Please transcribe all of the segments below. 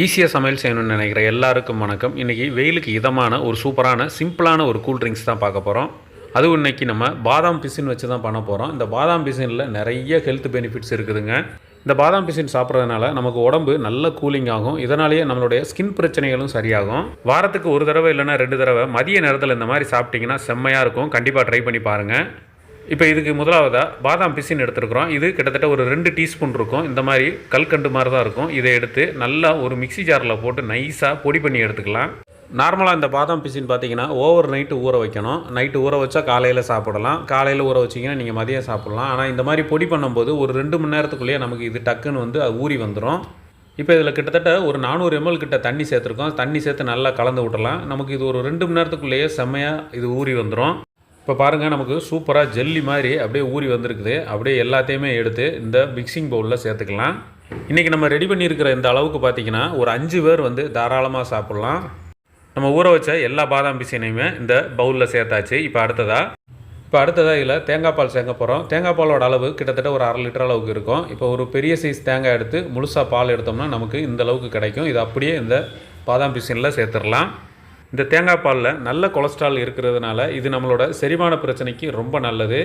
ஈஸியாக சமையல் செய்யணும்னு நினைக்கிற எல்லாருக்கும் வணக்கம். இன்றைக்கி வெயிலுக்கு இதமான ஒரு சூப்பரான சிம்பிளான ஒரு கூல் ட்ரிங்க்ஸ் தான் பார்க்க போகிறோம். அதுவும் இன்றைக்கி நம்ம பாதாம் பிசின் வச்சு தான் பண்ண போகிறோம். இந்த பாதாம் பிசினில் நிறைய ஹெல்த் பெனிஃபிட்ஸ் இருக்குதுங்க. இந்த பாதாம் பிசின் சாப்பிட்றதுனால நமக்கு உடம்பு நல்ல கூலிங் ஆகும். இதனாலேயே நம்மளுடைய ஸ்கின் பிரச்சனைகளும் சரியாகும். வாரத்துக்கு ஒரு தடவை இல்லைனா 2 தடவை மதிய நேரத்தில் இந்த மாதிரி சாப்பிட்டிங்கன்னா செம்மையாக இருக்கும். கண்டிப்பாக ட்ரை பண்ணி பாருங்கள். இப்போ இதுக்கு முதலாவதாக பாதாம் பிசின் எடுத்துருக்குறோம். இது கிட்டத்தட்ட ஒரு 2 டீஸ்பூன் இருக்கும். இந்த மாதிரி கல்கண்டு மாதிரி தான் இருக்கும். இதை எடுத்து நல்லா ஒரு மிக்சி ஜாரில் போட்டு நைஸாக பொடி பண்ணி எடுத்துக்கலாம். நார்மலாக இந்த பாதாம் பிசின் பார்த்தீங்கன்னா ஓவர் நைட்டு ஊற வைக்கணும். நைட்டு ஊற வச்சா காலையில் சாப்பிடலாம். காலையில் ஊற வச்சிங்கன்னா நீங்கள் மதியம் சாப்பிட்லாம். ஆனால் இந்த மாதிரி பொடி பண்ணும்போது ஒரு 2 மணி நேரத்துக்குள்ளேயே நமக்கு இது டக்குன்னு வந்து ஊறி வந்துடும். இப்போ இதில் கிட்டத்தட்ட ஒரு 400 ml கிட்ட தண்ணி சேர்த்துருக்கோம். தண்ணி சேர்த்து நல்லா கலந்து விட்டலாம். நமக்கு இது ஒரு 2 மணி நேரத்துக்குள்ளேயே செம்மையாக இது ஊறி வந்துடும். இப்போ பாருங்கள், நமக்கு சூப்பராக ஜெல்லி மாதிரி அப்படியே ஊறி வந்திருக்குது. அப்படியே எல்லாத்தையுமே எடுத்து இந்த மிக்சிங் பவுலில் சேர்த்துக்கலாம். இன்றைக்கி நம்ம ரெடி பண்ணியிருக்கிற இந்த அளவுக்கு பார்த்திங்கன்னா ஒரு 5 பேர் வந்து தாராளமாக சாப்பிட்லாம். நம்ம ஊற வச்ச எல்லா பாதாம் பிசினையுமே இந்த பவுலில் சேர்த்தாச்சு. இப்போ அடுத்ததாக இதில் தேங்காய் பால் சேர்க்க போகிறோம். தேங்காய் பாலோட அளவு கிட்டத்தட்ட ஒரு 1/2 லிட்டர் அளவுக்கு இருக்கும். இப்போ ஒரு பெரிய சைஸ் தேங்காய் எடுத்து முழுசாக பால் எடுத்தோம்னா நமக்கு இந்த அளவுக்கு கிடைக்கும். இது அப்படியே இந்த பாதாம் பிசினில் சேர்த்துடலாம். இந்த தேங்காய் பாலில் நல்ல கொலஸ்ட்ரால் இருக்கிறதுனால இது நம்மளோட செரிமான பிரச்சனைக்கு ரொம்ப நல்லது.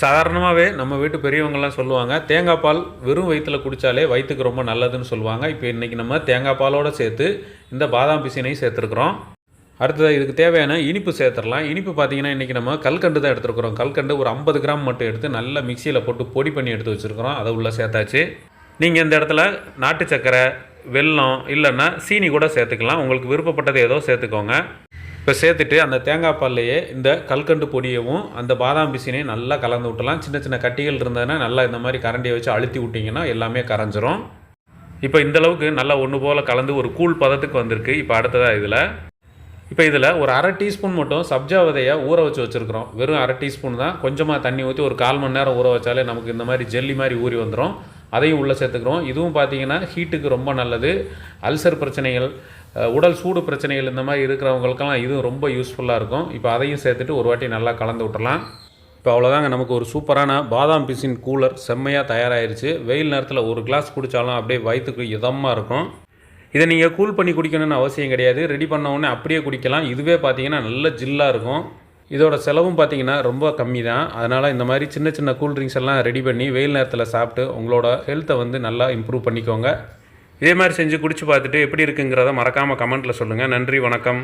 சாதாரணமாகவே நம்ம வீட்டு பெரியவங்கள்லாம் சொல்லுவாங்க, தேங்காய் பால் வெறும் வயிற்றில் குடித்தாலே வயிற்றுக்கு ரொம்ப நல்லதுன்னு சொல்லுவாங்க. இப்போ இன்றைக்கி நம்ம தேங்காய் பாலோடு சேர்த்து இந்த பாதாம் பிசினையும் சேர்த்துருக்குறோம். அடுத்ததாக இதுக்கு தேவையான இனிப்பு சேர்த்துடலாம். இனிப்பு பார்த்திங்கன்னா இன்றைக்கி நம்ம கல்கண்டு தான் எடுத்துருக்குறோம். கல்கண்டு ஒரு 50 கிராம் மட்டும் எடுத்து நல்லா மிக்சியில் போட்டு பொடி பண்ணி எடுத்து வச்சுருக்குறோம். அதை உள்ளே சேர்த்தாச்சு. நீங்கள் இந்த இடத்துல நாட்டு சர்க்கரை, வெல்லம் இல்லைன்னா சீனி கூட சேர்த்துக்கலாம். உங்களுக்கு விருப்பப்பட்டது ஏதோ சேர்த்துக்கோங்க. இப்போ சேர்த்துட்டு அந்த தேங்காய் பால்லையே இந்த கல்கண்டு பொடியவும் அந்த பாதாம் பிசினையும் நல்லா கலந்து விட்டலாம். சின்ன சின்ன கட்டிகள் இருந்ததுன்னா நல்லா இந்த மாதிரி கரண்டியை வச்சு அழுத்தி விட்டிங்கன்னா எல்லாமே கரைஞ்சிரும். இப்போ இந்தளவுக்கு நல்லா ஒன்று போல் கலந்து ஒரு கூழ் பதத்துக்கு வந்திருக்கு. இப்போ அடுத்ததாக இதில் ஒரு 1/2 டீஸ்பூன் மட்டும் சப்ஜா விதையை ஊற வச்சுருக்கிறோம். வெறும் 1/2 டீஸ்பூன் தான். கொஞ்சமாக தண்ணி ஊற்றி ஒரு 1/4 மணி நேரம் ஊற வச்சாலே நமக்கு இந்த மாதிரி ஜெல்லி மாதிரி ஊறி வந்துடும். அதையும் உள்ளே சேர்த்துக்கிறோம். இதுவும் பார்த்திங்கன்னா ஹீட்டுக்கு ரொம்ப நல்லது. அல்சர் பிரச்சனைகள், உடல் சூடு பிரச்சனைகள் இந்த மாதிரி இருக்கிறவங்களுக்கெல்லாம் இதுவும் ரொம்ப யூஸ்ஃபுல்லாக இருக்கும். இப்போ அதையும் சேர்த்துட்டு ஒரு வாட்டி நல்லா கலந்து விட்டுறலாம். இப்போ அவ்வளோதாங்க, நமக்கு ஒரு சூப்பரான பாதாம் பிசின் கூலர் செம்மையாக தயாராகிருச்சு. வெயில் நேரத்தில் ஒரு கிளாஸ் குடித்தாலும் அப்படியே வயிற்றுக்கு இதமாக இருக்கும். இதை நீங்கள் கூல் பண்ணி குடிக்கணும்னு அவசியம் கிடையாது. ரெடி பண்ண உடனே அப்படியே குடிக்கலாம். இதுவே பார்த்திங்கன்னா நல்ல ஜில்லாக இருக்கும். இதோட செலவும் பார்த்திங்கன்னா ரொம்ப கம்மி தான். அதனால் இந்த மாதிரி சின்ன சின்ன கூல் ட்ரிங்க்ஸ் எல்லாம் ரெடி பண்ணி வெயில் நேரத்தில் சாப்பிட்டு உங்களோட ஹெல்த்தை வந்து நல்லா இம்ப்ரூவ் பண்ணிக்கோங்க. இதே மாதிரி செஞ்சு குடிச்சு பார்த்துட்டு எப்படி இருக்குங்கிறத மறக்காமல் கமெண்ட்டில் சொல்லுங்கள். நன்றி, வணக்கம்.